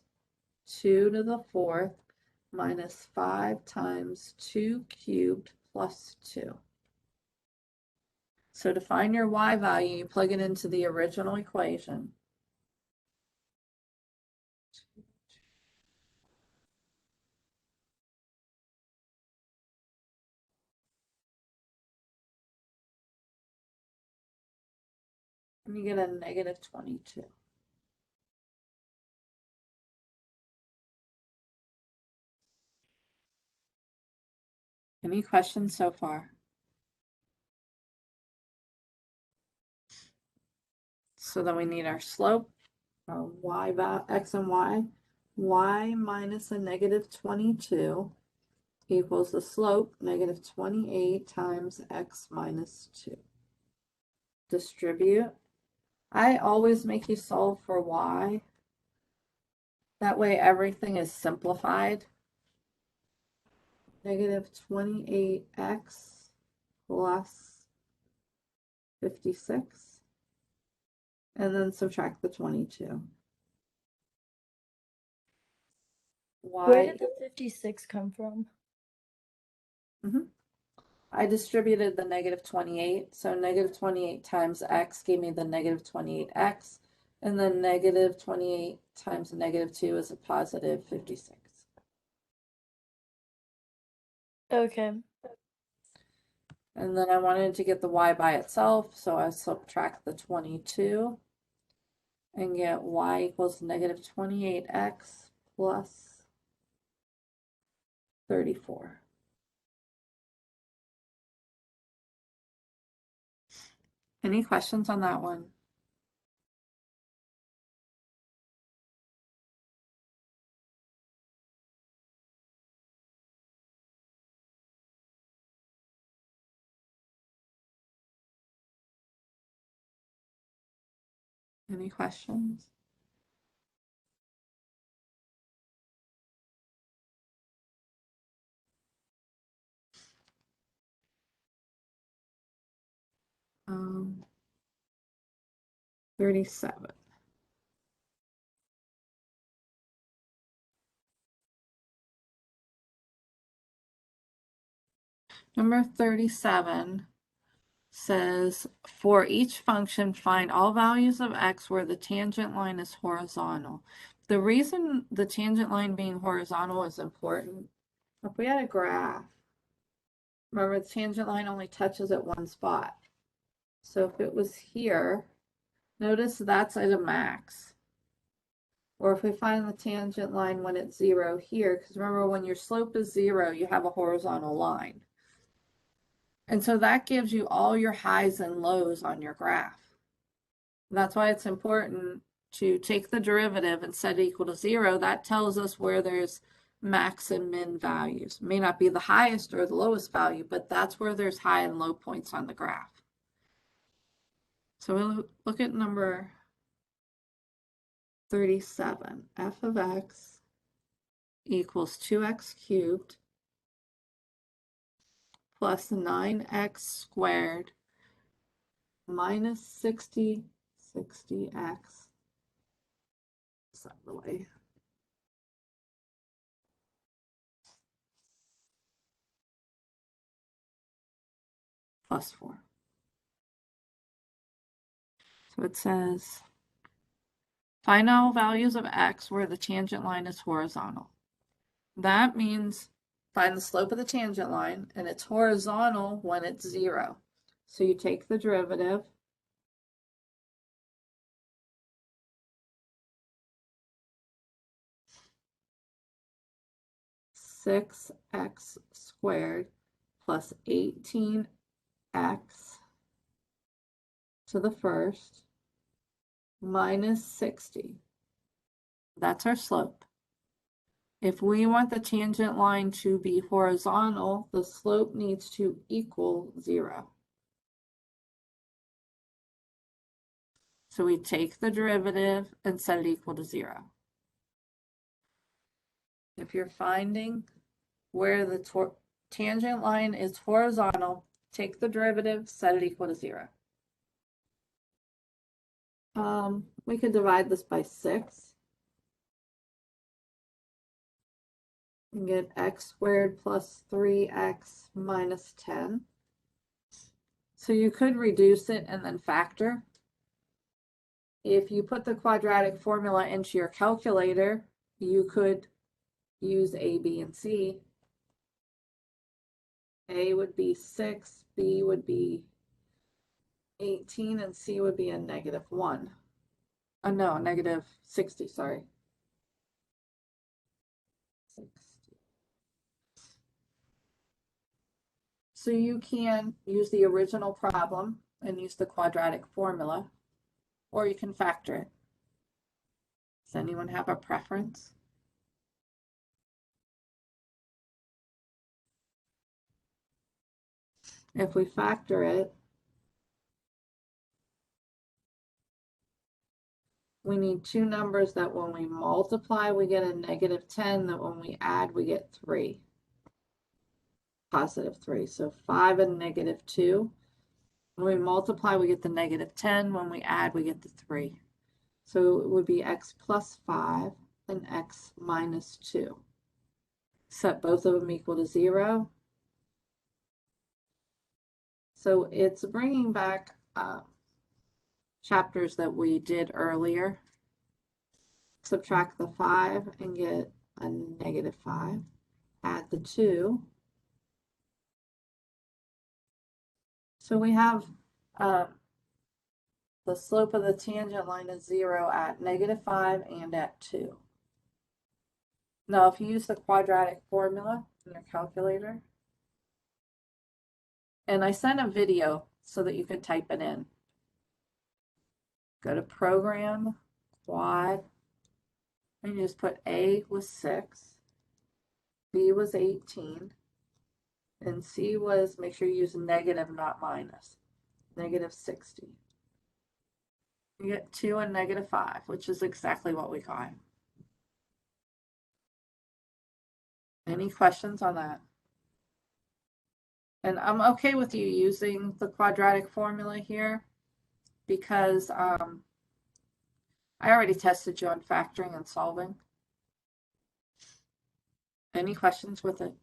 2 to the 4th minus 5 times 2 cubed plus 2. So to find your y value, you plug it into the original equation. And you get a negative 22. Any questions so far? So then we need our slope, our y value, x and y. Y minus a negative 22 equals the slope, negative 28 times x minus 2. Distribute. I always make you solve for y. That way everything is simplified. Negative 28x plus 56. And then subtract the 22. Where did the 56 come from? I distributed the negative 28. So negative 28 times x gave me the negative 28x. And then negative 28 times negative 2 is a positive 56. Okay. And then I wanted to get the y by itself, so I subtract the 22 and get y equals negative 28x plus 34. Any questions on that one? Any questions? Um, 37. Number 37 says, for each function, find all values of x where the tangent line is horizontal. The reason the tangent line being horizontal is important, if we had a graph, remember the tangent line only touches at one spot. So if it was here, notice that's at a max. Or if we find the tangent line when it's 0 here, because remember when your slope is 0, you have a horizontal line. And so that gives you all your highs and lows on your graph. That's why it's important to take the derivative and set it equal to 0. That tells us where there's max and min values. It may not be the highest or the lowest value, but that's where there's high and low points on the graph. So we'll look at number 37. F of x equals 2x cubed plus 9x squared minus 60x. Is that the way? Plus 4. So it says, find all values of x where the tangent line is horizontal. That means find the slope of the tangent line, and it's horizontal when it's 0. So you take the derivative, six x squared plus 18x to the first minus 60. That's our slope. If we want the tangent line to be horizontal, the slope needs to equal 0. So we take the derivative and set it equal to 0. If you're finding where the tangent line is horizontal, take the derivative, set it equal to 0. We could divide this by 6 and get x squared plus 3x minus 10. So you could reduce it and then factor. If you put the quadratic formula into your calculator, you could use A, B, and C. A would be 6, B would be 18, and C would be a -1. No, -60, sorry. 60. So you can use the original problem and use the quadratic formula, or you can factor it. Does anyone have a preference? If we factor it, we need two numbers that when we multiply, we get a -10, that when we add, we get 3. +3. So 5 and -2. When we multiply, we get the -10. When we add, we get the 3. So it would be x plus 5 and x minus 2. Set both of them equal to 0. So it's bringing back chapters that we did earlier. Subtract the 5 and get a -5. Add the 2. So we have the slope of the tangent line is 0 at -5 and at 2. Now, if you use the quadratic formula in your calculator, and I sent a video so that you could type it in. Go to Program, Quad, and you just put A was 6, B was 18, and C was, make sure you use negative, not minus, -60. You get 2 and -5, which is exactly what we got. Any questions on that? And I'm okay with you using the quadratic formula here because I already tested you on factoring and solving. Any questions with it?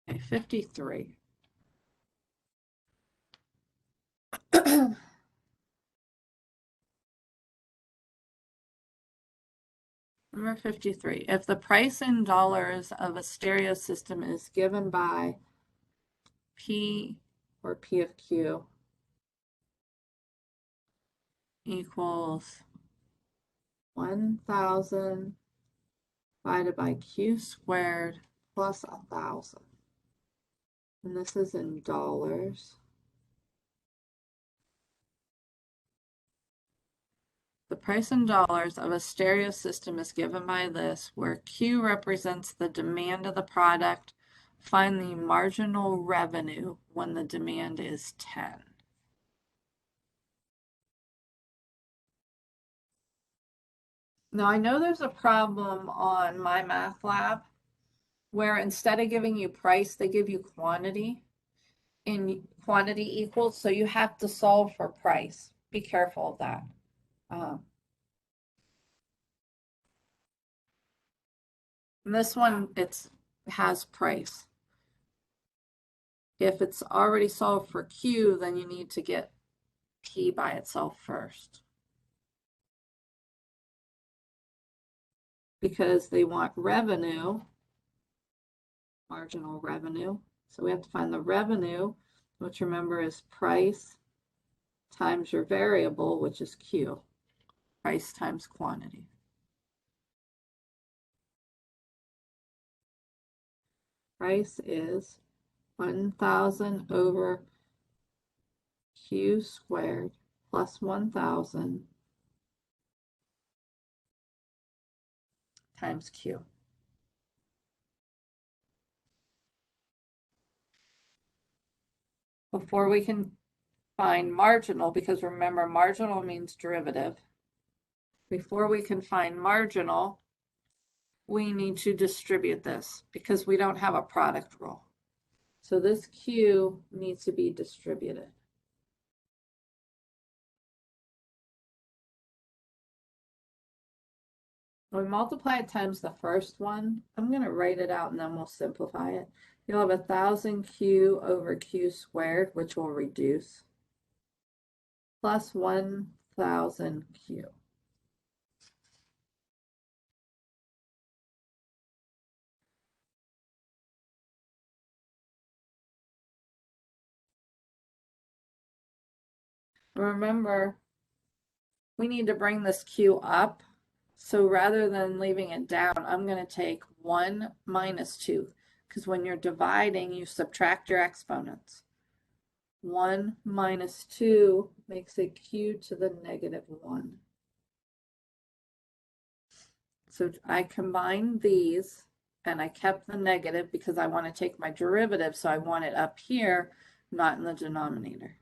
Okay, 53. Number 53. If the price in dollars of a stereo system is given by P or P of Q equals 1,000 divided by Q squared plus 1,000. And this is in dollars. The price in dollars of a stereo system is given by this, where Q represents the demand of the product. Find the marginal revenue when the demand is 10. Now, I know there's a problem on my math lab where instead of giving you price, they give you quantity, and quantity equals, so you have to solve for price. Be careful of that. This one, has price. If it's already solved for Q, then you need to get P by itself first. Because they want revenue, marginal revenue. So we have to find the revenue, which remember is price times your variable, which is Q. Price times quantity. Price is 1,000 over Q squared plus 1,000 times Q. before we can find marginal, because remember, marginal means derivative. Before we can find marginal, we need to distribute this because we don't have a product rule. So this Q needs to be distributed. We multiply it times the first one. I'm going to write it out and then we'll simplify it. You'll have 1,000 Q over Q squared, which will reduce, plus 1,000 Q. Remember, we need to bring this Q up. So rather than leaving it down, I'm going to take 1 minus 2, because when you're dividing, you subtract your exponents. 1 minus 2 makes it Q to the negative 1. So I combined these, and I kept the negative because I want to take my derivative, so I want it up here, not in the denominator.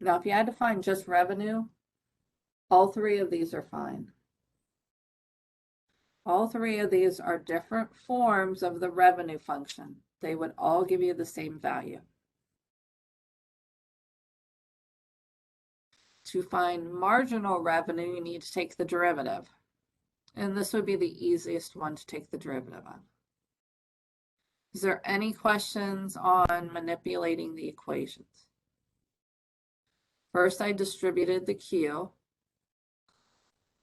Now, if you had to find just revenue, all three of these are fine. All three of these are different forms of the revenue function. They would all give you the same value. To find marginal revenue, you need to take the derivative. And this would be the easiest one to take the derivative on. Is there any questions on manipulating the equations? First, I distributed the Q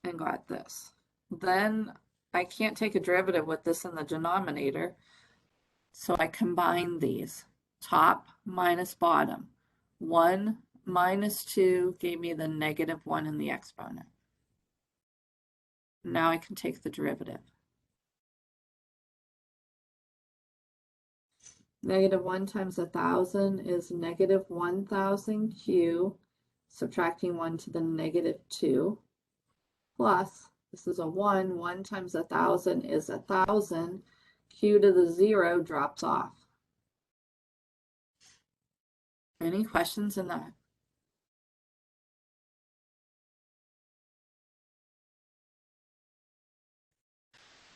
and got this. Then I can't take a derivative with this in the denominator, so I combine these. Top minus bottom. 1 minus 2 gave me the negative 1 in the exponent. Now I can take the derivative. Negative 1 times 1,000 is negative 1,000 Q, subtracting 1 to the negative 2, plus, this is a 1, 1 times 1,000 is 1,000, Q to the 0 drops off. Any questions in that?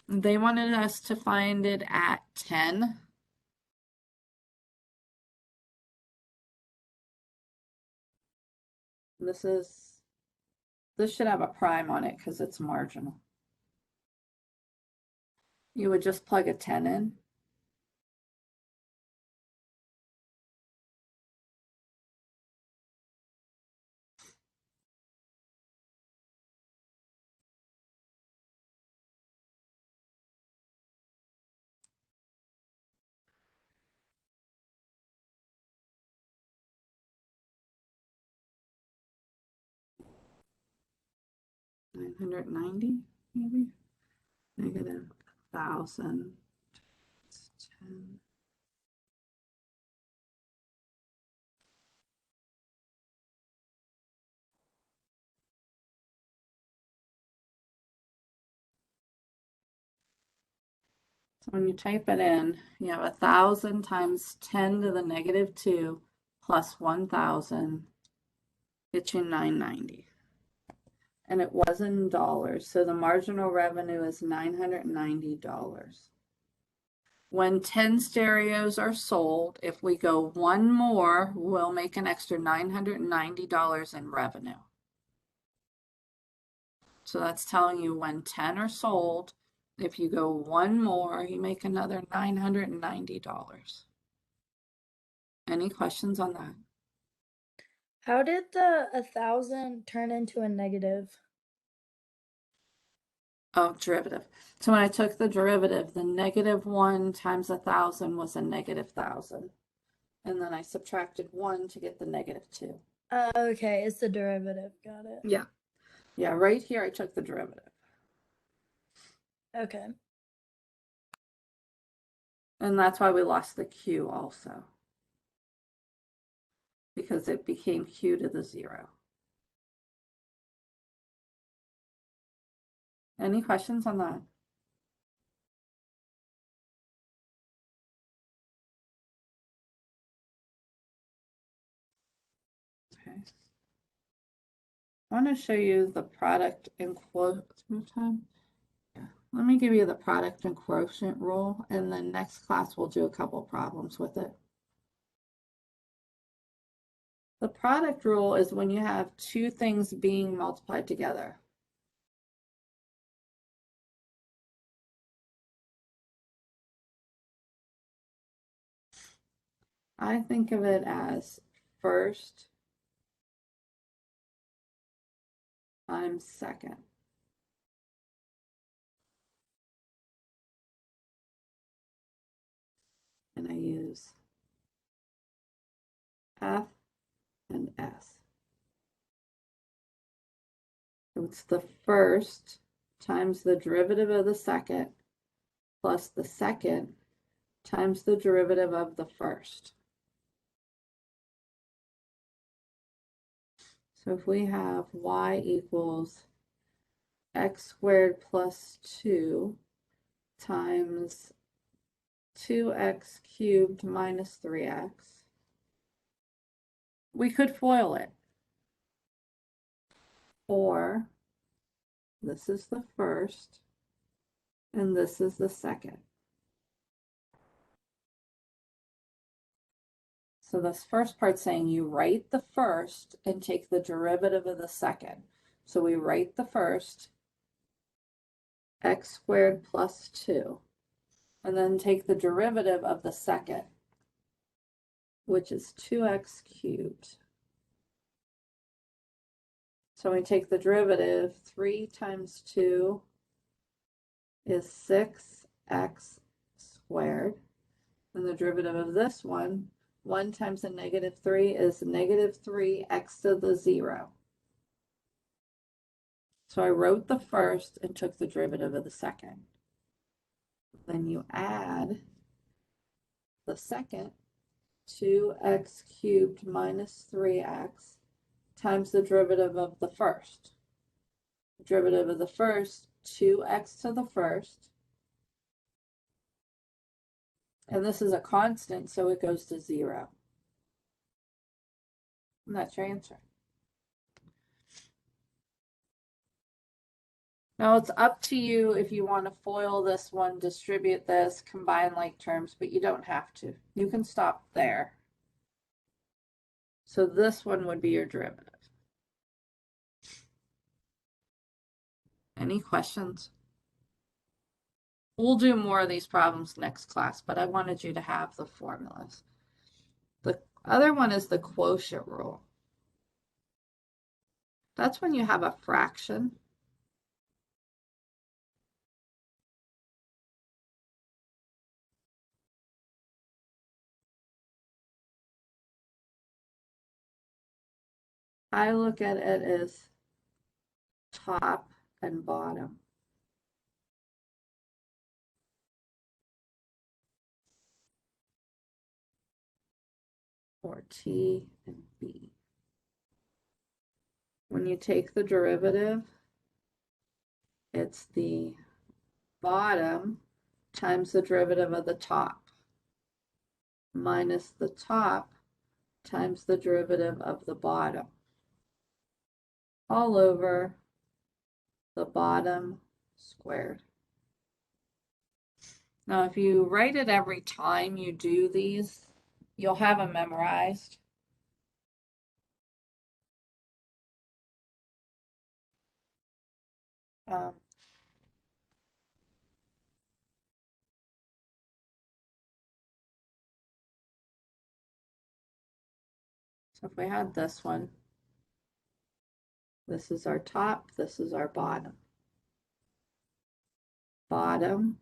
They wanted us to find it at 10. This should have a prime on it because it's marginal. You would just plug a 10 in. $990, maybe? Negative 1,000. 10. So when you type it in, you have 1,000 times 10 to the negative 2 plus 1,000 gets you 990. And it was in dollars, so the marginal revenue is $990. When 10 stereos are sold, if we go one more, we'll make an extra $990 in revenue. So that's telling you when 10 are sold, if you go one more, you make another $990. Any questions on that? How did the 1,000 turn into a negative? Oh, derivative. So when I took the derivative, the negative 1 times 1,000 was a negative 1,000. And then I subtracted 1 to get the negative 2. Okay, it's the derivative. Got it. Yeah. Yeah, right here I took the derivative. Okay. And that's why we lost the Q also. Because it became Q to the 0. Any questions on that? Okay. I want to show you the product and quotient. Yeah. Let me give you the product and quotient rule, and then next class we'll do a couple problems with it. The product rule is when you have two things being multiplied together. I think of it as first times second. And I use F and S. So it's the first times the derivative of the second plus the second times the derivative of the first. So if we have y equals x squared plus 2 times 2x cubed minus 3x, we could FOIL it. Or this is the first and this is the second. So this first part's saying you write the first and take the derivative of the second. So we write the first, x squared plus 2, and then take the derivative of the second, which is 2x cubed. So we take the derivative, 3 times 2 is 6x squared, and the derivative of this one, 1 times a negative 3 is negative 3x to the 0. So I wrote the first and took the derivative of the second. Then you add the second, 2x cubed minus 3x times the derivative of the first. The derivative of the first, 2x to the first. And this is a constant, so it goes to 0. And that's your answer. Now it's up to you if you want to FOIL this one, distribute this, combine like terms, but you don't have to. You can stop there. So this one would be your derivative. Any questions? We'll do more of these problems next class, but I wanted you to have the formulas. The other one is the quotient rule. That's when you have a fraction. I look at it as top and bottom. Or T and B. When you take the derivative, it's the bottom times the derivative of the top minus the top times the derivative of the bottom all over the bottom squared. Now, if you write it every time you do these, you'll have them memorized. So if we had this one, this is our top, this is our bottom. Bottom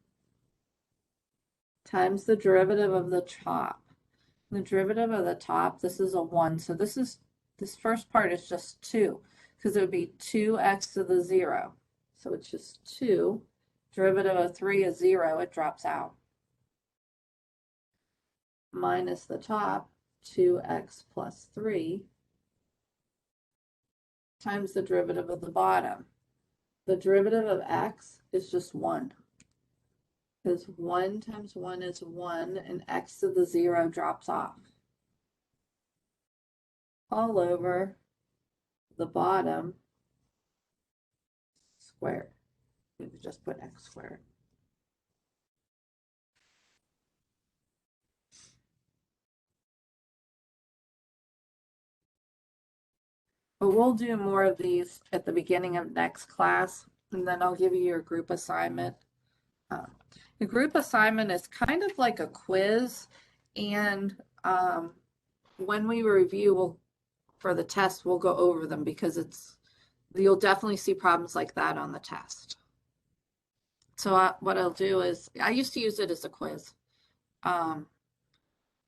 times the derivative of the top. The derivative of the top, this is a 1, so this first part is just 2, because it would be 2x to the 0. So it's just 2. Derivative of 3 is 0, it drops out. Minus the top, 2x plus 3, times the derivative of the bottom. the derivative of x is just 1. Because 1 times 1 is 1, and x to the 0 drops off. All over the bottom squared. We could just put x squared. But we'll do more of these at the beginning of next class, and then I'll give you your group assignment. The group assignment is kind of like a quiz, and when we review for the test, we'll go over them because you'll definitely see problems like that on the test. So what I'll do is, I used to use it as a quiz, but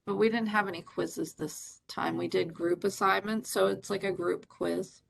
we didn't have any quizzes this time. We did group assignments, so it's like a group quiz.